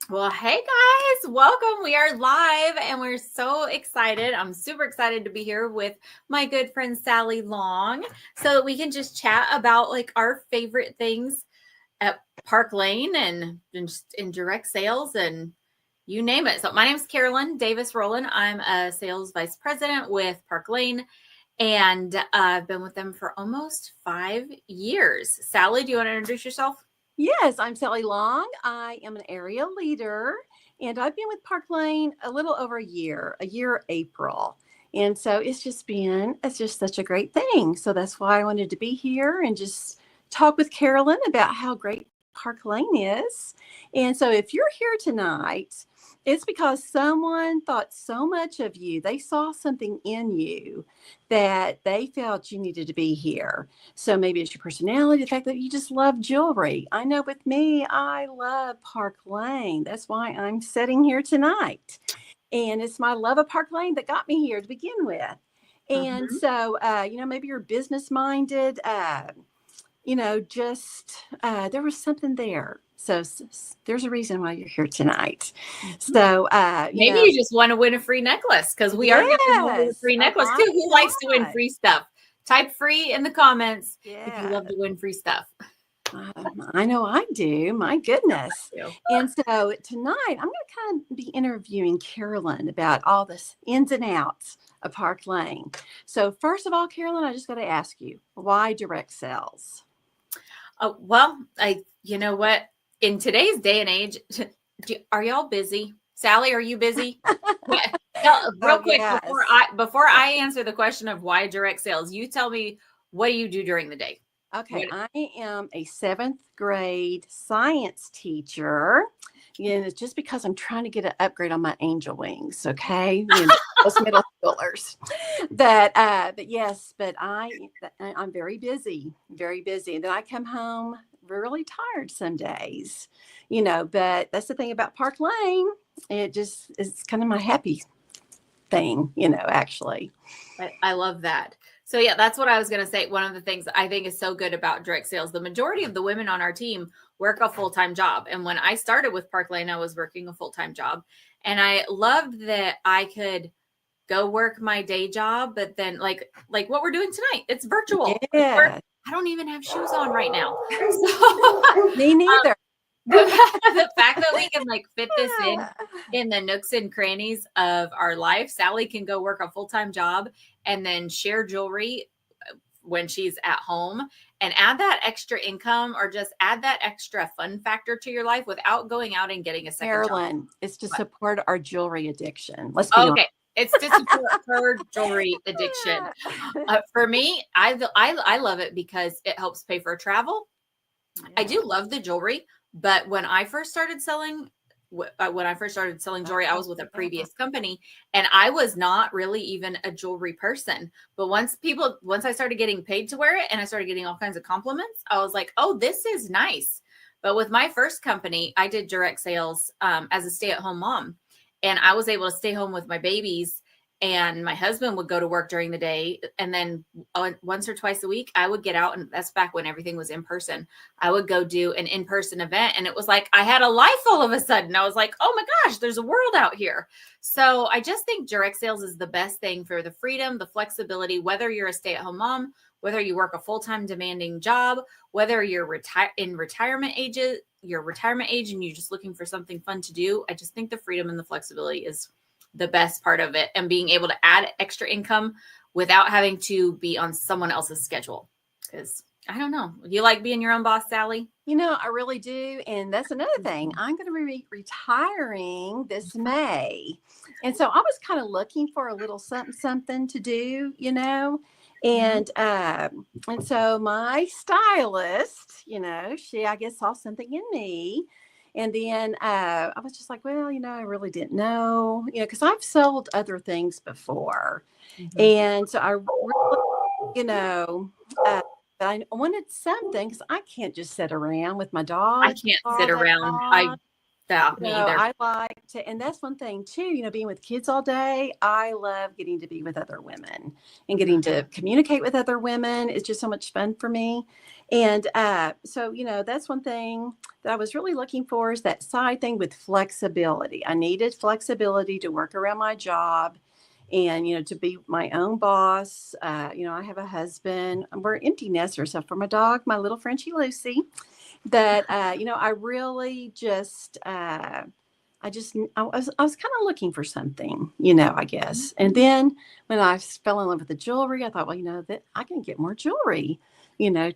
Well, hey guys, welcome. We are live and we're so excited. I'm super excited to be here with my good friend Sally Long so that we can just chat about like our favorite things at Park Lane and just in direct sales and you name it. So, my name is Carolyn Davis-Rohlin. I'm a sales vice president with Park Lane and I've been with them for almost 5 years. Sally, do you want to introduce yourself? Yes, I'm Sally Long. I am an area leader, and I've been with Park Lane a little over a year April. And so it's just such a great thing. So that's why I wanted to be here and just talk with Carolyn about how great Park Lane is. And so if you're here tonight, it's because someone thought so much of you. They saw something in you that they felt you needed to be here. So maybe it's your personality, the fact that you just love jewelry. I know with me, I love Park Lane. That's why I'm sitting here tonight. And it's my love of Park Lane that got me here to begin with. And Mhm. so, maybe you're business minded, there was something there. So there's a reason why you're here tonight. Mhm. So, Maybe you just want to win a free necklace because we are giving away a yes. free Oh necklace my too. Who likes to win God. free stuff? Type free in the comments if you love Yes. to win free stuff. I know I do. My goodness. You. And so tonight I'm going to kind of be interviewing Carolyn about all this ins and outs of Park Lane. So first of all, Carolyn, I just got to ask you, why direct sales? Oh, well, you know what? In today's day and age, are y'all busy? Sally, are you busy? Yeah. Real Oh quick yes. before I answer the question of why direct sales, you tell me what do you do during the day? Okay, What? I am a seventh grade science teacher. And it's just because I'm trying to get an upgrade on my angel wings. Okay, those middle schoolers. But yes, I'm very busy, very busy. And then I come home really tired some days, But that's the thing about Park Lane. It's kind of my happy thing, actually. I love that. So yeah, that's what I was going to say. One of the things I think is so good about direct sales, the majority of the women on our team work a full-time job. And when I started with Park Lane, I was working a full-time job. And I loved that I could go work my day job, but then like what we're doing tonight, it's virtual. Yeah, I don't even have shoes on right now. So me neither. the fact that we can like fit this in the nooks and crannies of our life. Sally can go work a full-time job and then share jewelry when she's at home and add that extra income or just add that extra fun factor to your life without going out and getting a second job. Marilyn, it's to But, support our jewelry addiction. Let's be honest. okay. It's to support her jewelry addiction. For me, I love it because it helps pay for travel. I Yeah. do love the jewelry, but when I first started selling jewelry, I Oh, was with a yeah. previous company and I was not really even a jewelry person. But once I started getting paid to wear it and I started getting all kinds of compliments, I was like, oh, this is nice. But with my first company, I did direct sales as a stay-at-home mom, and I was able to stay home with my babies. And my husband would go to work during the day, and then once or twice a week, I would get out, and that's back when everything was in person. I would go do an in-person event, and it was like I had a life all of a sudden. I was like, oh my gosh, there's a world out here. So I just think direct sales is the best thing for the freedom, the flexibility, whether you're a stay-at-home mom, whether you work a full-time demanding job, whether you're in retirement ages, your retirement age, and you're just looking for something fun to do. I just think the freedom and the flexibility is the best part of it, and being able to add extra income without having to be on someone else's schedule. Because I don't know. You like being your own boss, Sally? I really do. And that's another thing. I'm going to be retiring this May. And so I was kind of looking for a little something, something to do. Mhm. And so my stylist, she, I guess, saw something in me. And then I was just like, well, I really didn't know, because I've sold other things before. Mhm. And so I really, you know, uh, I wanted something because I can't just sit around with my I dog can't sit all day around. long. Yeah, me either. I like to, and that's one thing too, being with kids all day. I love getting to be with other women and getting Mhm. to communicate with other women. It's just so much fun for me. And so, that's one thing that I was really looking for is that side thing with flexibility. I needed flexibility to work around my job and, to be my own boss. I have a husband. We're empty nesters. So for my dog, my little Frenchie Lucy, that, I really just, I was kind of looking for something, I guess. And then when I fell in love with the jewelry, I thought, well, that I can get more jewelry, too.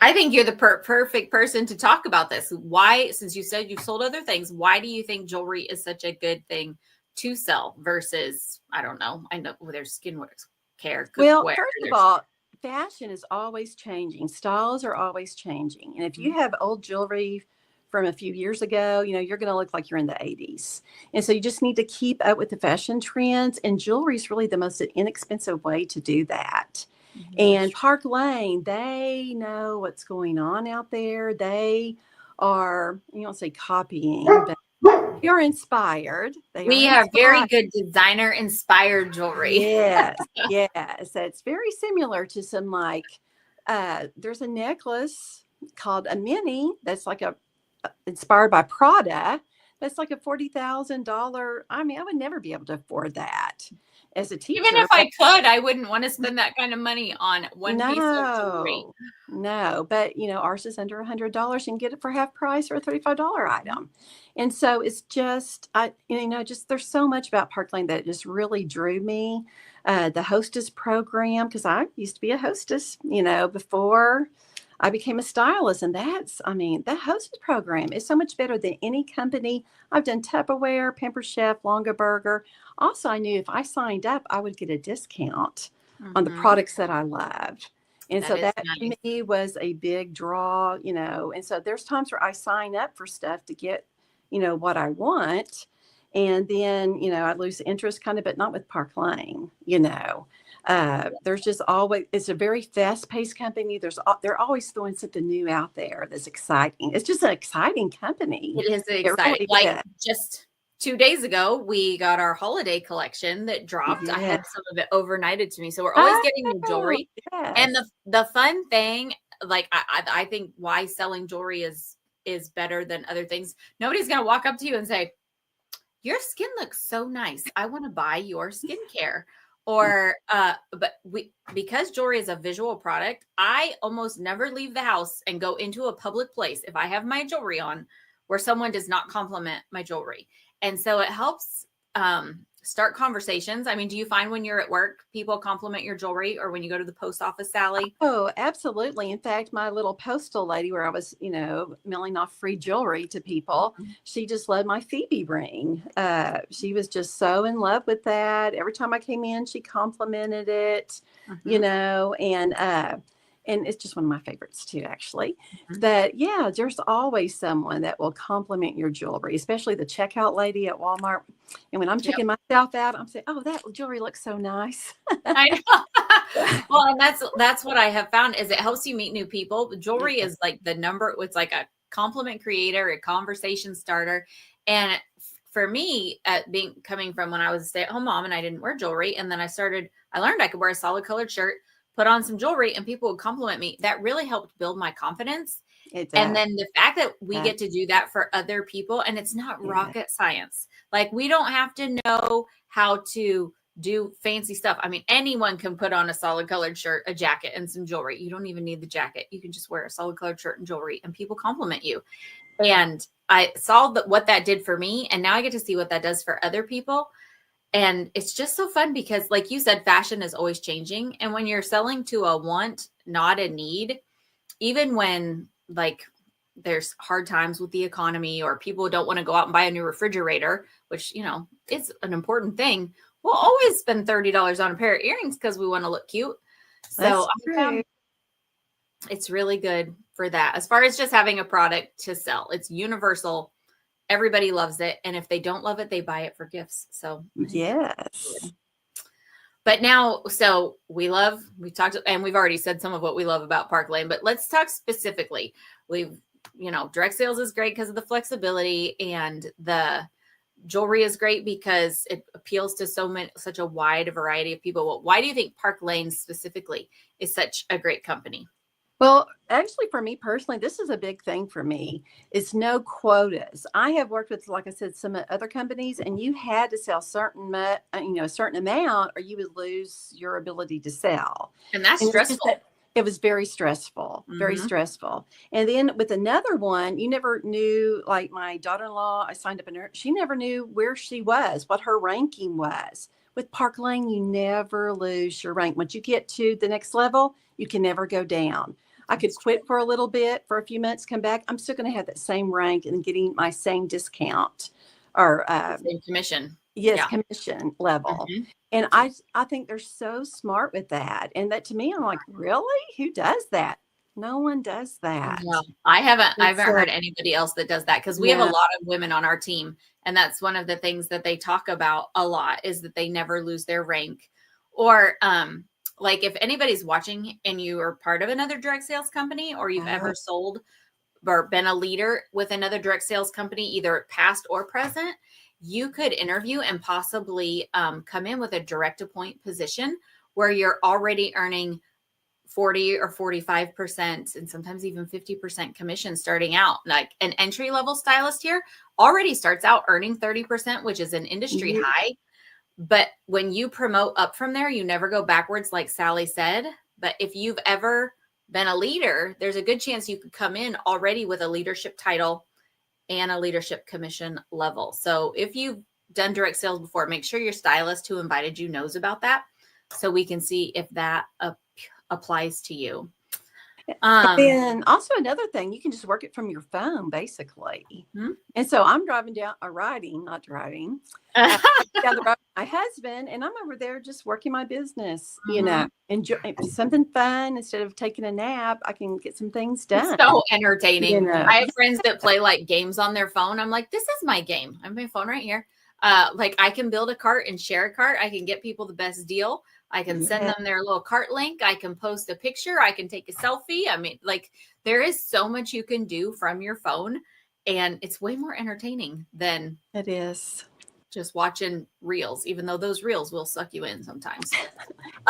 I think you're the perfect person to talk about this. Why, since you said you've sold other things, why do you think jewelry is such a good thing to sell versus, I don't know, I know there's care, Well, cookware. first of all, fashion is always changing. Styles are always changing. And if you have old jewelry from a few years ago, you're going to look like you're in the 80s. And so you just need to keep up with the fashion trends. And jewelry is really the most inexpensive way to do that. And Park Lane, they know what's going on out there. They are, you don't say copying, but you're inspired. We have very good designer inspired jewelry. Yes, yes. It's very similar to some there's a necklace called a mini that's like inspired by Prada. That's like a $40,000. I mean, I would never be able to afford that as a teacher. Even if I could, I wouldn't want to spend that kind of money on one piece of jewelry. No, but ours is under $100. You can get it for half price or a $35 item. And so it's just, there's so much about Park Lane that just really drew me. The hostess program, because I used to be a hostess, before I became a stylist. And that hostess program is so much better than any company. I've done Tupperware, Pampered Chef, Longaberger. Also, I knew if I signed up, I would get a discount on the products that I loved. And so that to me was a big draw, and so there's times where I sign up for stuff to get, what I want. And then, I lose interest kind of, but not with Park Lane, there's just always, it's a very fast paced company. They're always throwing something new out there that's exciting. It's just an exciting company. It is exciting. Just 2 days ago, we got our holiday collection that dropped. I had some of it overnighted to me. So we're always getting new jewelry. Yes. And the fun thing, I think why selling jewelry is better than other things. Nobody's going to walk up to you and say, your skin looks so nice. I want to buy your skincare. Or, because jewelry is a visual product, I almost never leave the house and go into a public place if I have my jewelry on where someone does not compliment my jewelry. And so it helps start conversations. I mean, do you find when you're at work, people compliment your jewelry, or when you go to the post office, Sally? Oh, absolutely. In fact, my little postal lady where I was, mailing off free jewelry to people, she just loved my Phoebe ring. She was just so in love with that. Every time I came in, she complimented it, and it's just one of my favorites too, actually. That, there's always someone that will compliment your jewelry, especially the checkout lady at Walmart. And when I'm checking myself out, I'm saying, oh, that jewelry looks so nice. I know. Well, and that's what I have found is it helps you meet new people. Jewelry is like it's like a compliment creator, a conversation starter. And for me, coming from when I was a stay-at-home mom and I didn't wear jewelry, and then I learned I could wear a solid colored shirt, put on some jewelry, and people would compliment me. That really helped build my confidence. And then the fact that we get to do that for other people, and it's not rocket science. Like, we don't have to know how to do fancy stuff. I mean, anyone can put on a solid colored shirt, a jacket, and some jewelry. You don't even need the jacket. You can just wear a solid colored shirt and jewelry, and people compliment you. And I saw what that did for me, and now I get to see what that does for other people. And it's just so fun because, like you said, fashion is always changing. And when you're selling to a want, not a need, even when there's hard times with the economy or people don't want to go out and buy a new refrigerator, which, is an important thing, we'll always spend $30 on a pair of earrings because we want to look cute. So it's really good for that. As far as just having a product to sell, it's universal. Everybody loves it. And if they don't love it, they buy it for gifts. So yes. But now, so we've talked, and we've already said some of what we love about Park Lane, but let's talk specifically. Direct sales is great because of the flexibility, and the jewelry is great because it appeals to such a wide variety of people. Well, why do you think Park Lane specifically is such a great company? Well, actually, for me personally, this is a big thing for me. It's no quotas. I have worked with, like I said, some other companies, and you had to sell a certain amount, or you would lose your ability to sell. And that's And it's just stressful. that it was very stressful, very Hmm. stressful. And then with another one, you never knew. Like my daughter-in-law, I signed up in her. She never knew where she was, what her ranking was. With Park Lane, you never lose your rank. Once you get to the next level, you can never go down. I could That's true. quit for a little bit, for a few months, come back. I'm still going to have that same rank and getting my same discount or The same commission. yes, Yeah. commission level. Hmm. And I think they're so smart with that. And that to me, I'm like, really? Who does that? No one does No, that. I It's haven't heard anybody else that does that because we have a no. lot of women on our team, and that's one of the things that they talk about a lot is that they never lose their rank. Or like if anybody's watching and you are part of another direct sales company or you've Oh, ever sold or been a leader with another direct sales company, either past or present, you could interview and possibly come in with a direct appoint position where you're already earning 40 or 45% and sometimes even 50% commission starting out. Like an entry level stylist here already starts out earning 30%, which is an industry yeah, high. But when you promote up from there, you never go backwards, like Sally said. But if you've ever been a leader, there's a good chance you could come in already with a leadership title and a leadership commission level. So if you've done direct sales before, make sure your stylist who invited you knows about that so we can see if that applies to you. and Um, then also another thing, you can just work it from your phone, basically. hmm? And so I'm driving down, or riding, not driving, uh, down the road with my husband, and I'm over there just working my business, Mhm. enjoy something fun instead of taking a nap. I can get some things It's done, so entertaining. I have Yeah, friends that play like games on their phone. I'm like, this is my game. I have my phone right here. Like I can build a cart and share a cart. I can get people the best deal. I can send yeah, them their little cart link. I can post a picture. I can take a selfie. I mean, like there is so much you can do from your phone, and it's way more entertaining than it is. just watching reels, even though those reels will suck you in sometimes.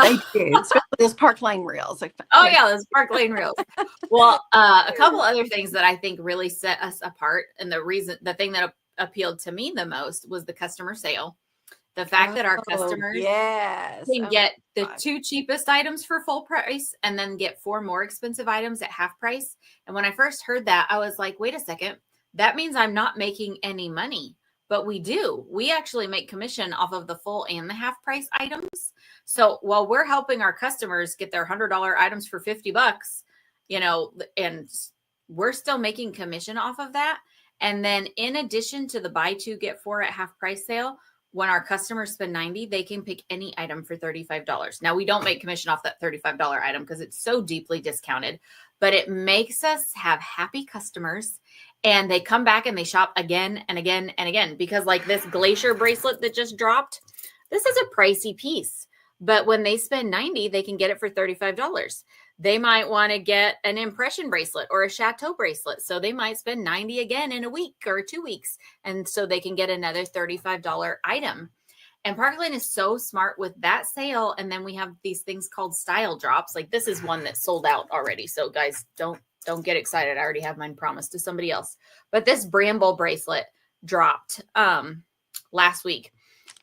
They do, especially those Park Lane reels. Oh yeah, those Park Lane reels. Well, a couple other things that I think really set us apart, and the thing that appealed to me the most was the customer sale. The fact that our Oh, customers yes. can Oh my get the God. two cheapest items for full price and then get four more expensive items at half price. And when I first heard that, I was like, wait a second, that means I'm not making any money. But we do. We actually make commission off of the full and the half price items. So while we're helping our customers get their $100 items for $50, and we're still making commission off of that. And then in addition to the buy two, get four at half price sale, when our customers spend 90, they can pick any item for $35. Now we don't make commission off that $35 item because it's so deeply discounted, but it makes us have happy customers and they come back and they shop again and again and again because like this glacier bracelet that just dropped, this is a pricey piece. But when they spend 90, they can get it for $35. They might want to get an impression bracelet or a chateau bracelet. So they might spend 90 again in a week or 2 weeks. And so they can get another $35 item. And Park Lane is so smart with that sale. And then we have these things called style drops. Like this is one that sold out already. So guys, don't get excited. I already have mine promised to somebody else. But this Bramble bracelet dropped last week.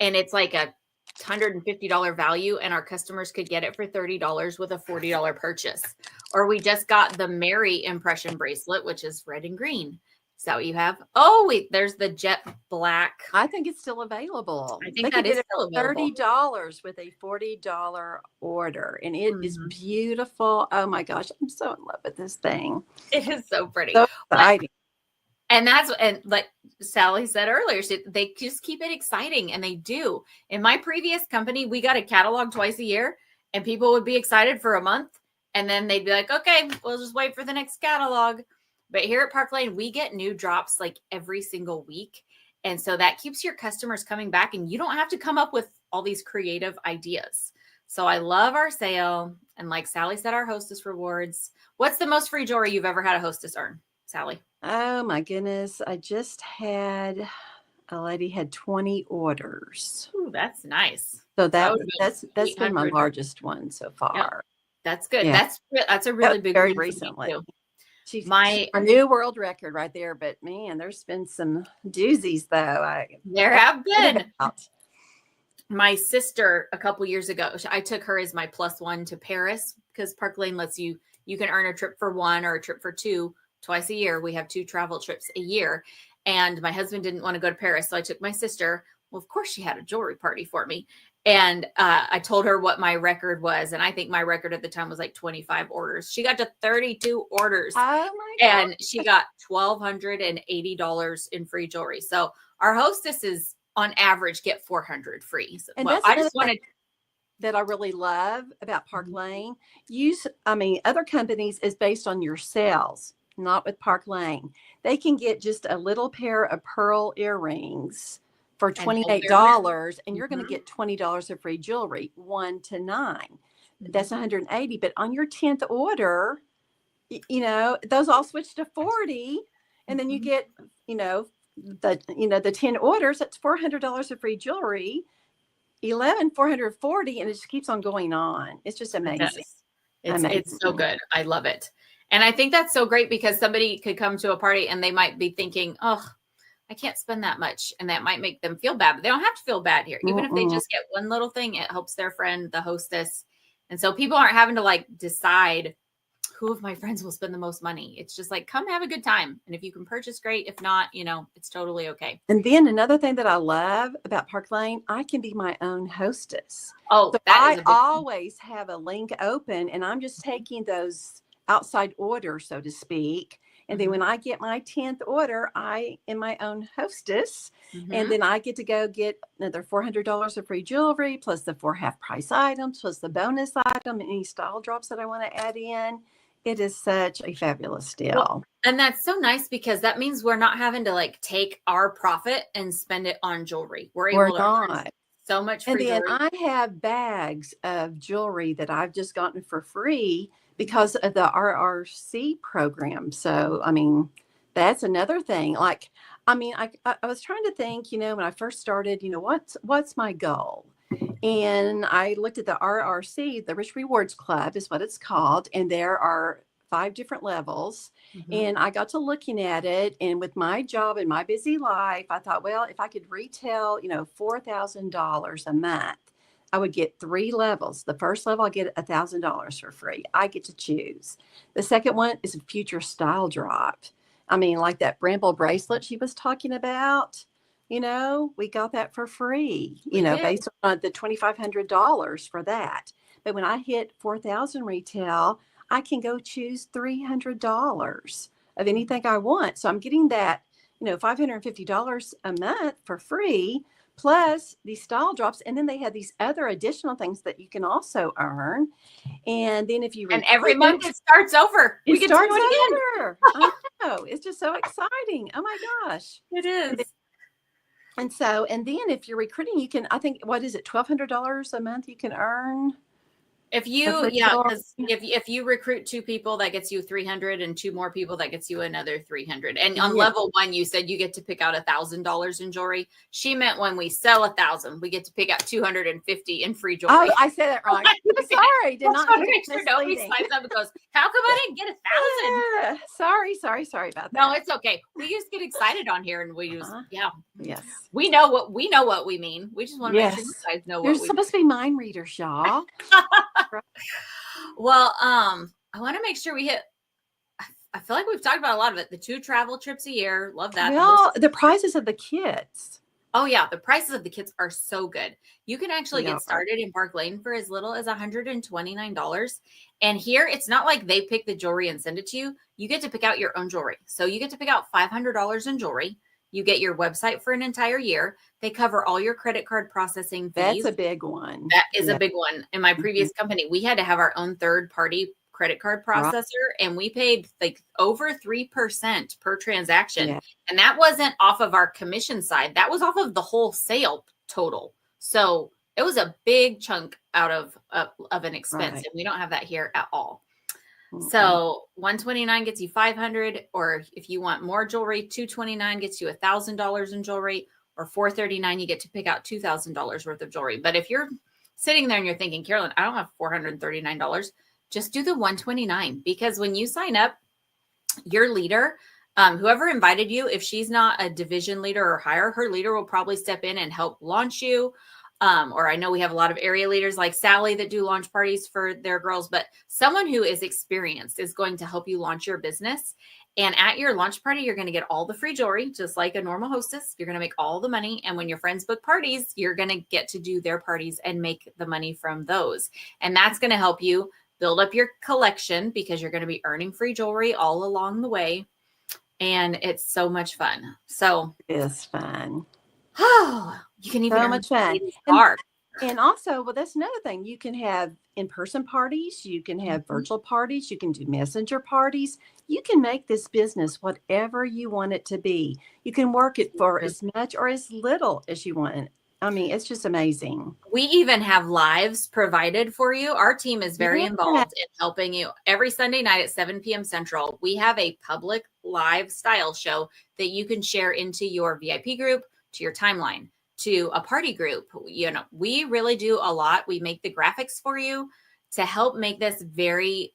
And it's like a $150 value, and our customers could get it for $30 with a $40 purchase. Or we just got the Mary impression bracelet, which is red and green. Is that what you have? Oh, wait, there's the jet black. I think it's still available. I They think can that get is it still for available. $30 with a $40 order. And it is Mhm. beautiful. Oh my gosh, I'm so in love with this thing. It is so pretty. So But exciting. and like Sally said earlier, they just keep it exciting, and they do. In my previous company, we got a catalog twice a year, and people would be excited for a month, and then they'd be like, "Okay, we'll just wait for the next catalog." But here at Park Lane, we get new drops like every single week, and so that keeps your customers coming back, and you don't have to come up with all these creative ideas. So I love our sale, and like Sally said, our hostess rewards. What's the most free jewelry you've ever had a hostess earn, Sally? Oh my goodness. I just had a lady had 20 orders. Ooh, that's nice. So That that would was have been that's been my 800. largest one so Yep. far. That's good. Yeah. That's a That really was big very win for me recently. too. She's My a new world record right there. But man, there's been some doozies though. There have been. About. My sister a couple years ago, I took her as my +1 to Paris because Park Lane lets you can earn a trip for one or a trip for two twice a year. We have 2 travel trips a year. And my husband didn't want to go to Paris. So I took my sister. Well, of course she had a jewelry party for me. And I told her what my record was. And I think my record at the time was like 25 orders. She got to 32 orders. Oh my God. And she got $1,280 in free jewelry. So our hostesses on average get 400 free. So, And well, that's I just wanted that I really love about Park Lane. Other companies is based on your sales, not with Park Lane. They can get just a little pair of pearl earrings for $28, and you're going to get $20 of free jewelry, 1 to 9. That's 180. But on your 10th order, those all switch to 40, and then you get, the 10 orders, that's $400 of free jewelry, 440, and it just keeps on going on. It's just amazing. It's so good. I love it. And I think that's so great because somebody could come to a party and they might be thinking, oh, I can't spend that much. And that might make them feel bad, but they don't have to feel bad here. Even if they just get one little thing, it helps their friend, the hostess. And so people aren't having to like decide who of my friends will spend the most money. It's just like, come have a good time. And if you can purchase, great. If not, it's totally okay. And then another thing that I love about Park Lane, I can be my own hostess. Oh, so I always have a link open, and I'm just taking those outside orders, so to speak. And then when I get my 10th order, I am my own hostess. And then I get to go get another $400 of free jewelry, plus the 4 half price items, plus the bonus item, any style drops that I want to add in. It is such a fabulous deal. Well, and that's so nice because that means we're not having to like take our profit and spend it on jewelry. We're able to earn so much free jewelry. And then I have bags of jewelry that I've just gotten for free because of the RRC program. So, that's another thing. Like, I was trying to think, when I first started, what's my goal? And I looked at the RRC, the Rich Rewards Club is what it's called. And there are 5 different levels. And I got to looking at it. And with my job and my busy life, I thought, well, if I could retail, $4,000 a month, I would get 3 levels. The first level, I get $1,000 for free. I get to choose. The second one is a future style drop. Like that Bramble bracelet she was talking about. We got that for free, based on the $2,500 for that. But when I hit 4,000 retail, I can go choose $300 of anything I want. So I'm getting that, $550 a month for free, plus these style drops. And then they have these other additional things that you can also earn. And then if you and every month it starts over. We get to do it again. I know. It's just so exciting. Oh my gosh. It is. And then if you're recruiting, you can, I think, what is it, $1,200 a month you can earn? If you recruit 2 people, that gets you 300, and 2 more people, that gets you another 300. And on level 1, you said you get to pick out $1,000 in jewelry. She meant when we sell 1,000, we get to pick out 250 in free jewelry. Oh, I said that wrong. Sorry, did not make sure nobody slides up and goes, "How come I didn't get 1,000?" Sorry about that. No, it's okay. We just get excited on here, and we just yes, we know what we mean. We just want to make sure you guys know what you're supposed to be mind readers, y'all. Well, I want to make sure we hit. I feel like we've talked about a lot of it. The 2 travel trips a year. Love that. Well, the prices of the kits. Oh yeah, the prices of the kits are so good. You can actually get started in Park Lane for as little as $129. And here, it's not like they pick the jewelry and send it to you. You get to pick out your own jewelry. So you get to pick out $500 in jewelry. You get your website for an entire year. They cover all your credit card processing fees. That's a big one. That is a big one. In my previous company, we had to have our own third-party credit card processor, and we paid like over 3% per transaction. Yeah. And that wasn't off of our commission side. That was off of the whole sale total. So it was a big chunk out of an expense. And we don't have that here at all. So $129 gets you $500, or if you want more jewelry, $229 gets you $1,000 in jewelry, or $439 you get to pick out $2,000 worth of jewelry. But if you're sitting there and you're thinking, Carolyn, I don't have $439, just do the 129, because when you sign up, your leader, whoever invited you, if she's not a division leader or higher, her leader will probably step in and help launch you. Or I know we have a lot of area leaders like Sally that do launch parties for their girls, but someone who is experienced is going to help you launch your business. And at your launch party, you're going to get all the free jewelry, just like a normal hostess. You're going to make all the money. And when your friends book parties, you're going to get to do their parties and make the money from those. And that's going to help you build up your collection, because you're going to be earning free jewelry all along the way. And it's so much fun. So it's fun. Oh, you can even So earn much fun. And also, well, that's another thing. You can have in-person parties. You can have virtual parties. You can do messenger parties. You can make this business whatever you want it to be. You can work it for as much or as little as you want. I mean, it's just amazing. We even have lives provided for you. Our team is very involved in helping you. Every Sunday night at 7 p.m. Central, we have a public live style show that you can share into your VIP group, to your timeline, to a party group. You know, we really do a lot. We make the graphics for you to help make this very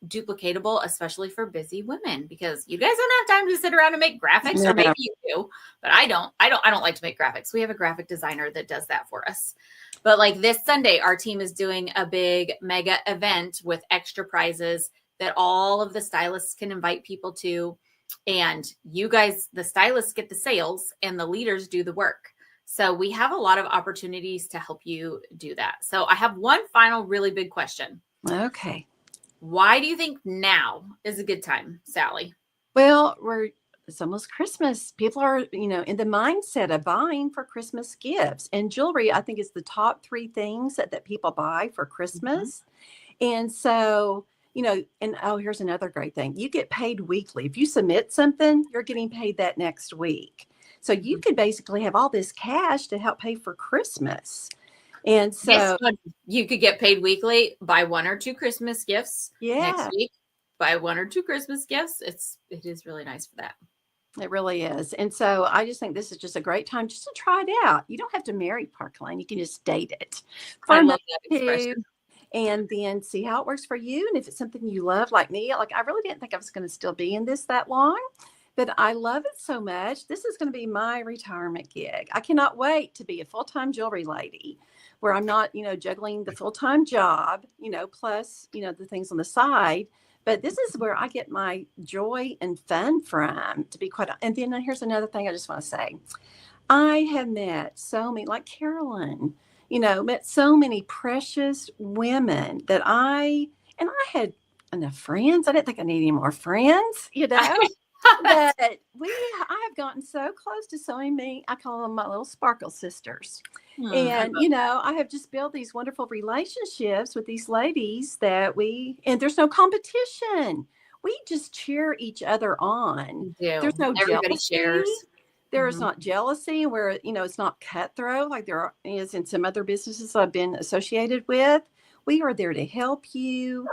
duplicatable, especially for busy women, because you guys don't have time to sit around and make graphics. Or maybe you do, but I don't like to make graphics. We have a graphic designer that does that for us. But like this Sunday, our team is doing a big mega event with extra prizes that all of the stylists can invite people to. And you guys, the stylists, get the sales and the leaders do the work. So we have a lot of opportunities to help you do that. So I have one final really big question. Okay. Why do you think now is a good time, Sally? Well, it's almost Christmas. People are, in the mindset of buying for Christmas gifts, and jewelry, I think, is the top 3 things that people buy for Christmas. And so, here's another great thing. You get paid weekly. If you submit something, you're getting paid that next week. So you could basically have all this cash to help pay for Christmas. And so you could get paid weekly, buy 1 or 2 Christmas gifts next week, buy 1 or 2 Christmas gifts. It is really nice for that. It really is. And so I just think this is just a great time just to try it out. You don't have to marry Park Lane. You can just date it. I love that expression. And then see how it works for you. And if it's something you love, like me, like I really didn't think I was going to still be in this that long, but I love it so much. This is going to be my retirement gig. I cannot wait to be a full-time jewelry lady where I'm not, juggling the full-time job, plus, the things on the side. But this is where I get my joy and fun from, to be quite. And then here's another thing I just want to say. I have met so many, like Carolyn, met so many precious women that I had enough friends. I didn't think I needed any more friends, But I have gotten so close to so many. I call them my little sparkle sisters. And, I have just built these wonderful relationships with these ladies and there's no competition. We just cheer each other on. There's no Everybody jealousy. shares. There is not jealousy where, it's not cutthroat like there is in some other businesses I've been associated with. We are there to help you,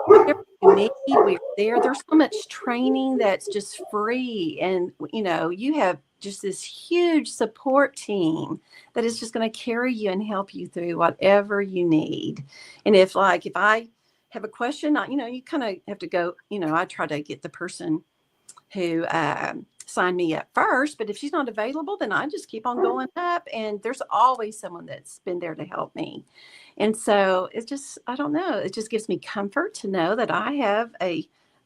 whatever you need, we're there. There's so much training that's just free. And, you have just this huge support team that is just going to carry you and help you through whatever you need. And if I have a question, you kind of have to go, I try to get the person who signed me up first, but if she's not available, then I just keep on going up, and there's always someone that's been there to help me. And so it's just, I don't know, it just gives me comfort to know that I have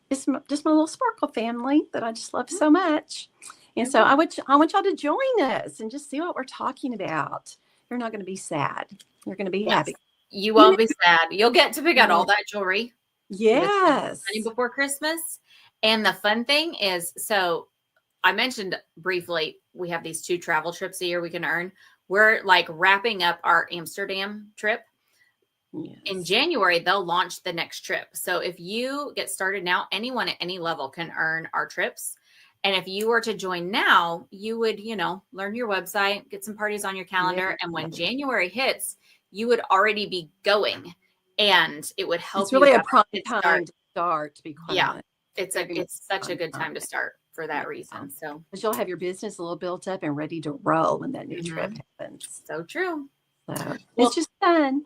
just my little sparkle family that I just love so much. And so I want y'all to join us and just see what we're talking about. You're not going to be sad. You're going to be happy. You won't be sad. You'll get to pick out all that jewelry. Yes. Before Christmas. And the fun thing is, so I mentioned briefly, we have these 2 travel trips a year we can earn. We're like wrapping up our Amsterdam trip. Yes. In January, they'll launch the next trip. So if you get started now, anyone at any level can earn our trips. And if you were to join now, you would, learn your website, get some parties on your calendar. Yeah. And when January hits, you would already be going, and it would help. It's really a prime time to start, to be quite honest. It's such a good time to start for that reason. So because you'll have your business a little built up and ready to roll when that new trip happens. So true. So it's just fun.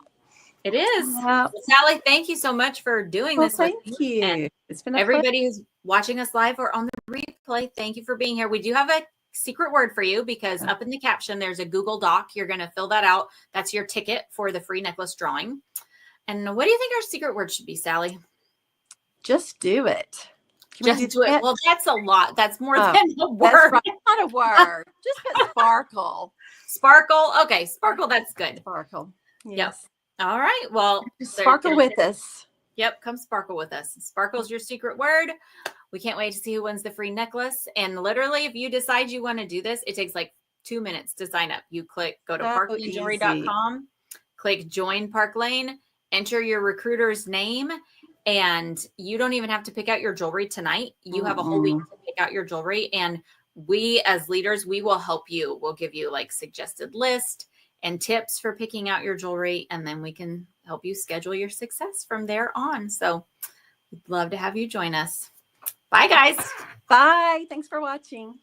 It is. Yeah. Well, Sally, thank you so much for doing Well, this with thank me. And you. It's been a pleasure. everybody who's watching us live or on the replay, thank you for being here. We do have a secret word for you because up in the caption, there's a Google Doc. You're going to fill that out. That's your ticket for the free necklace drawing. And what do you think our secret word should be, Sally? Just do it. Just do it. Well, that's a lot. That's more than a word. That's right. Not a word. Just put sparkle. Sparkle. Okay, sparkle. That's good. Sparkle. Yes. Yep. All right. Well, sparkle with us. Yep. Come sparkle with us. Sparkle's your secret word. We can't wait to see who wins the free necklace. And literally, if you decide you want to do this, it takes like 2 minutes to sign up. You go to parklanejory.com, click join Park Lane, enter your recruiter's name, and you don't even have to pick out your jewelry tonight. You have a whole week to pick out your jewelry. And we as leaders, we will help you. We'll give you like suggested list and tips for picking out your jewelry. And then we can help you schedule your success from there on. So we'd love to have you join us. Bye, guys. Bye. Thanks for watching.